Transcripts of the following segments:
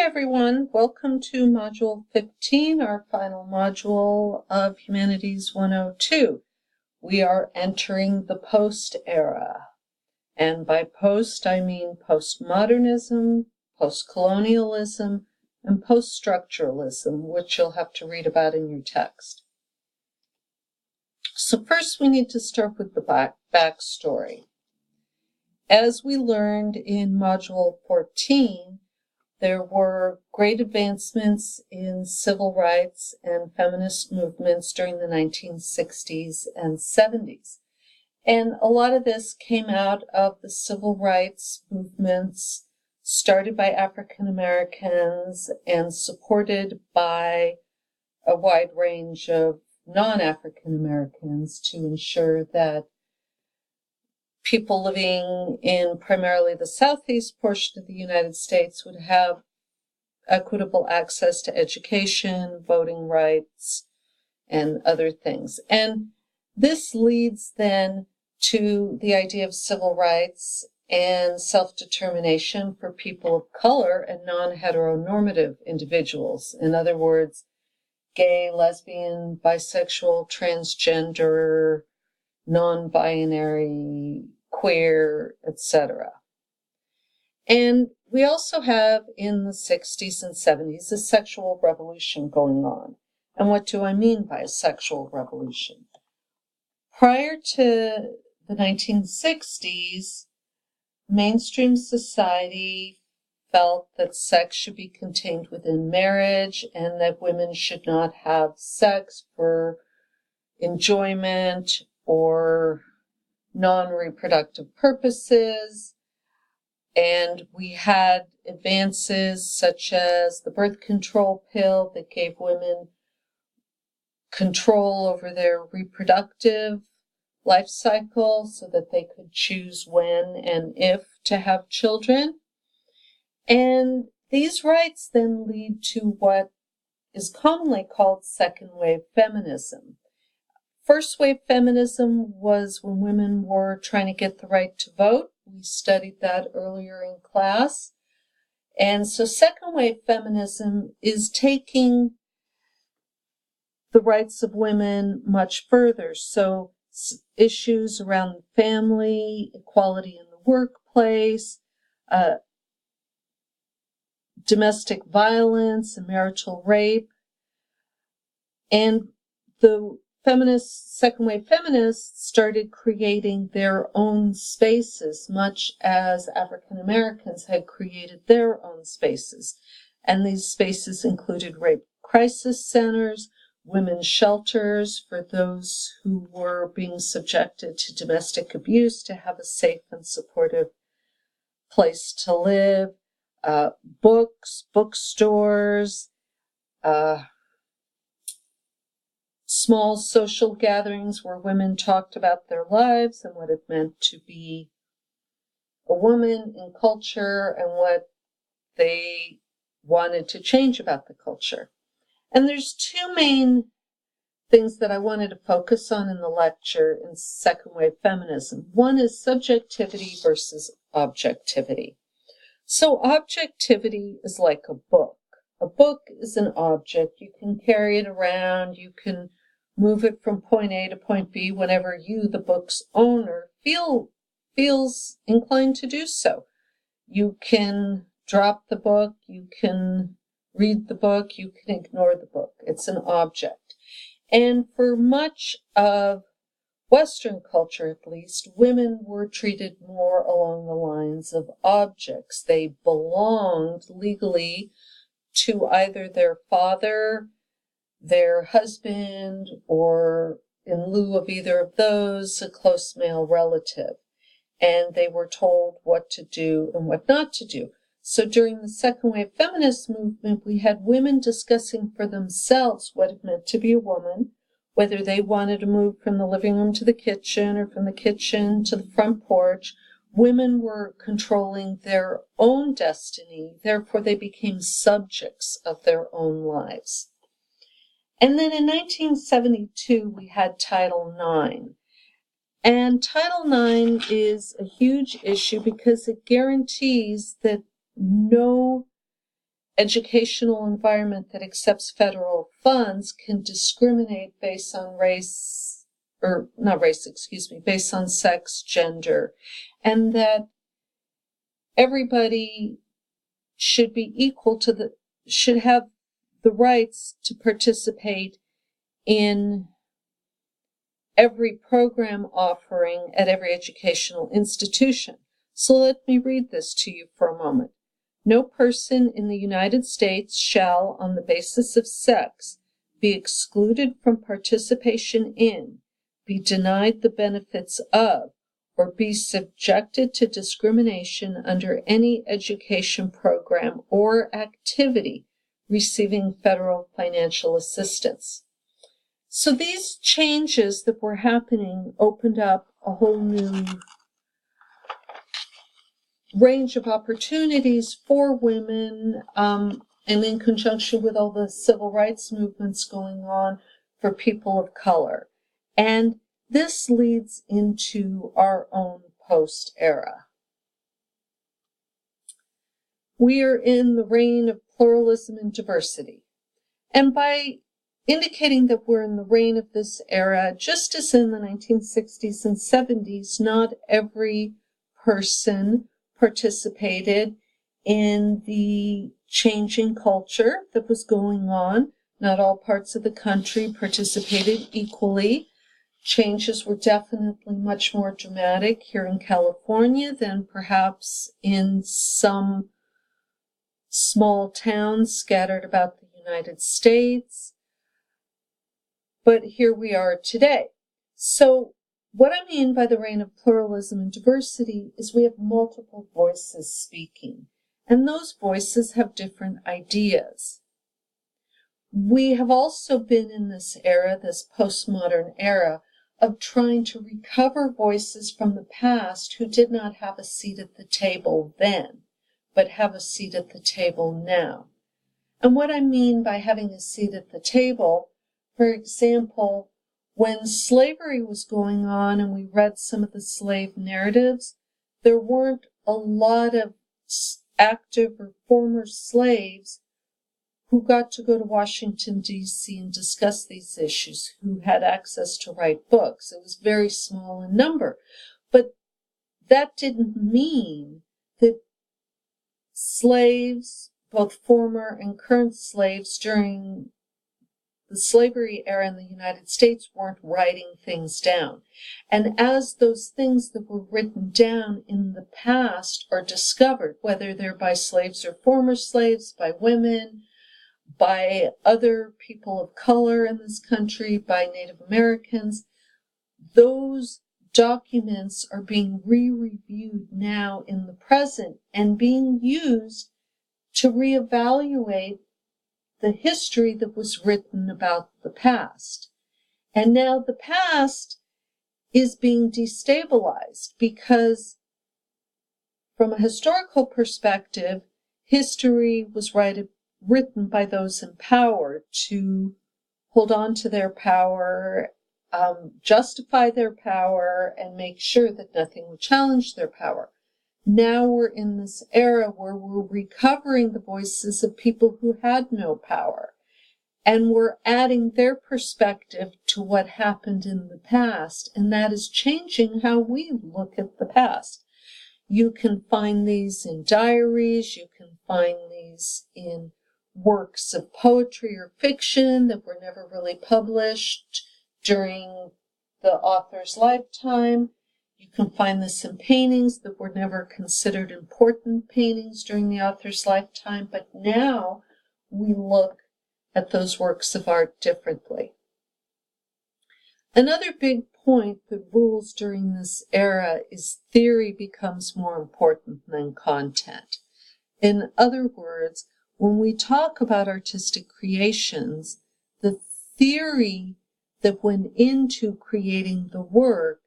everyone. Welcome to Module 15, our final module of Humanities 102. We are entering the post era. And by post, I mean postmodernism, postcolonialism, and poststructuralism, which you'll have to read about in your text. So first, we need to start with the backstory. As we learned in Module 14, there were great advancements in civil rights and feminist movements during the 1960s and 70s. And a lot of this came out of the civil rights movements started by African Americans and supported by a wide range of non-African Americans to ensure that people living in primarily the southeast portion of the United States would have equitable access to education, voting rights, and other things. And this leads then to the idea of civil rights and self-determination for people of color and non-heteronormative individuals. In other words, gay, lesbian, bisexual, transgender, non-binary, queer, etc. And we also have in the 60s and 70s a sexual revolution going on. And what do I mean by a sexual revolution? Prior to the 1960s, mainstream society felt that sex should be contained within marriage and that women should not have sex for enjoyment or non-reproductive purposes. And we had advances such as the birth control pill that gave women control over their reproductive life cycle so that they could choose when and if to have children. And these rights then lead to what is commonly called second wave feminism. First wave feminism was when women were trying to get the right to vote. We studied that earlier in class. And so second wave feminism is taking the rights of women much further. So issues around family, equality in the workplace, domestic violence and marital rape. And the second wave feminists started creating their own spaces, much as African Americans had created their own spaces. And these spaces included rape crisis centers, women's shelters for those who were being subjected to domestic abuse to have a safe and supportive place to live, books, bookstores, small social gatherings where women talked about their lives and what it meant to be a woman in culture and what they wanted to change about the culture. And there's two main things that I wanted to focus on in the lecture in second wave feminism. One is subjectivity versus objectivity. So objectivity is like a book. A book is an object. You can carry it around. You can move it from point A to point B whenever you, the book's owner, feels inclined to do so. You can drop the book. You can read the book. You can ignore the book. It's an object. And for much of Western culture, at least, women were treated more along the lines of objects. They belonged legally to either their father, their husband, or in lieu of either of those, a close male relative. And they were told what to do and what not to do. So during the second wave feminist movement, we had women discussing for themselves what it meant to be a woman, whether they wanted to move from the living room to the kitchen or from the kitchen to the front porch. Women were controlling their own destiny. Therefore, they became subjects of their own lives. And then in 1972, we had Title IX. And Title IX is a huge issue because it guarantees that no educational environment that accepts federal funds can discriminate based on race, or not race, excuse me, based on sex, gender, and that everybody should be equal to should have the rights to participate in every program offering at every educational institution. So let me read this to you for a moment. No person in the United States shall, on the basis of sex, be excluded from participation in, be denied the benefits of, or be subjected to discrimination under any education program or activity receiving federal financial assistance. So these changes that were happening opened up a whole new range of opportunities for women, and in conjunction with all the civil rights movements going on for people of color. And this leads into our own post-era. We are in the reign of pluralism and diversity. And by indicating that we're in the reign of this era, just as in the 1960s and 70s, not every person participated in the changing culture that was going on. Not all parts of the country participated equally. Changes were definitely much more dramatic here in California than perhaps in some small towns scattered about the United States. But here we are today. So what I mean by the reign of pluralism and diversity is we have multiple voices speaking, and those voices have different ideas. We have also been in this era, this postmodern era, of trying to recover voices from the past who did not have a seat at the table then, but have a seat at the table now. And what I mean by having a seat at the table, for example, when slavery was going on and we read some of the slave narratives, there weren't a lot of active or former slaves who got to go to Washington, D.C. and discuss these issues, who had access to write books. It was very small in number. But that didn't mean that slaves, both former and current slaves during the slavery era in the United States, weren't writing things down. And as those things that were written down in the past are discovered, whether they're by slaves or former slaves, by women, by other people of color in this country, by Native Americans, those documents are being re-reviewed now in the present and being used to reevaluate the history that was written about the past. And now the past is being destabilized because, from a historical perspective, history was written by those in power to hold on to their power, justify their power, and make sure that nothing would challenge their power. Now we're in this era where we're recovering the voices of people who had no power, and we're adding their perspective to what happened in the past, and that is changing how we look at the past. You can find these in diaries, you can find these in works of poetry or fiction that were never really published during the author's lifetime. You can find this in paintings that were never considered important paintings during the author's lifetime, but now we look at those works of art differently. Another big point that rules during this era is theory becomes more important than content. In other words, when we talk about artistic creations, the theory that went into creating the work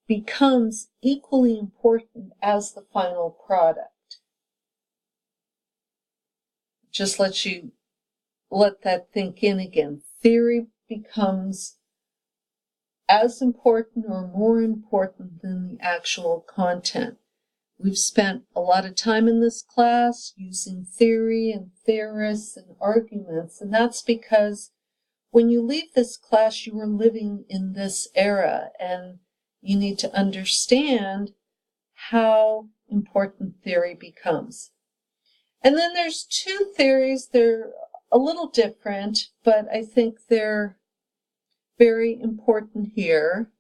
becomes equally important as the final product. Just let that think in again. Theory becomes as important or more important than the actual content. We've spent a lot of time in this class using theory and theorists and arguments, and that's because when you leave this class, you are living in this era, and you need to understand how important theory becomes. And then there's two theories. They're a little different, but I think they're very important here.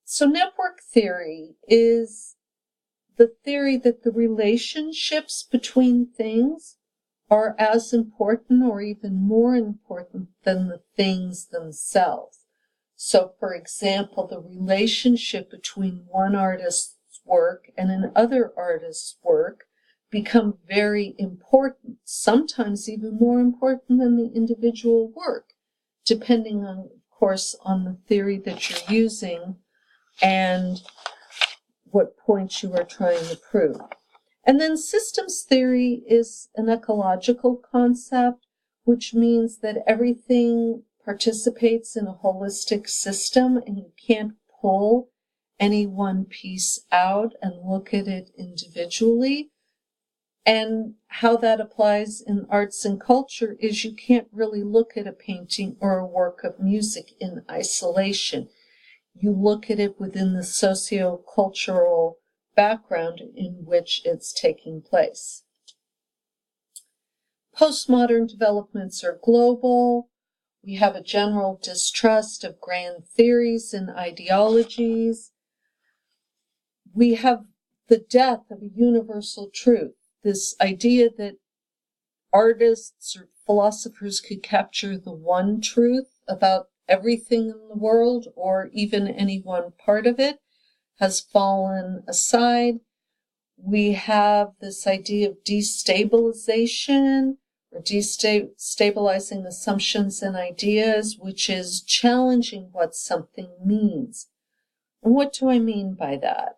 So network theory is the theory that the relationships between things are as important or even more important than the things themselves. So, for example, the relationship between one artist's work and another artist's work become very important, sometimes even more important than the individual work, depending on, of course, on the theory that you're using and what points you are trying to prove. And then systems theory is an ecological concept, which means that everything participates in a holistic system, and you can't pull any one piece out and look at it individually. And how that applies in arts and culture is you can't really look at a painting or a work of music in isolation. You look at it within the socio-cultural background in which it's taking place. Postmodern developments are global. We have a general distrust of grand theories and ideologies. We have the death of a universal truth, this idea that artists or philosophers could capture the one truth about everything in the world, or even any one part of it, has fallen aside. We have this idea of destabilization, or destabilizing assumptions and ideas, which is challenging what something means. And what do I mean by that?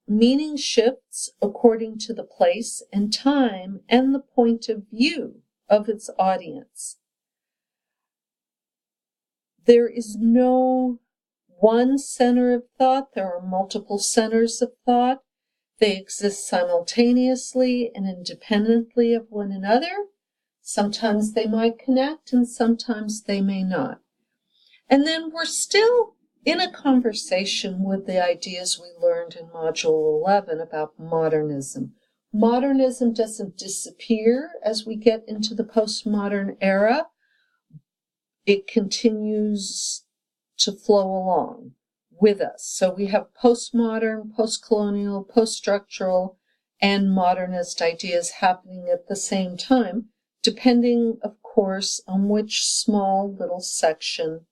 Meaning shifts according to the place and time and the point of view of its audience. There is no one center of thought. There are multiple centers of thought. They exist simultaneously and independently of one another. Sometimes they might connect and sometimes they may not. And then we're still in a conversation with the ideas we learned in Module 11 about modernism. Modernism doesn't disappear as we get into the postmodern era. It continues to flow along with us. So we have postmodern, postcolonial, poststructural, and modernist ideas happening at the same time, depending, of course, on which small little section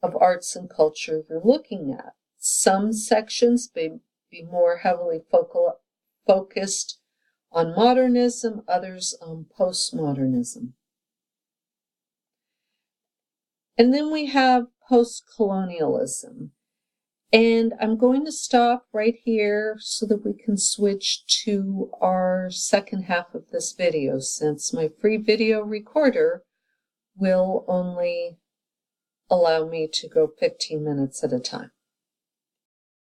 of arts and culture you're looking at. Some sections may be more heavily focused on modernism, others on postmodernism. And then we have post-colonialism. And I'm going to stop right here so that we can switch to our second half of this video, since my free video recorder will only allow me to go 15 minutes at a time.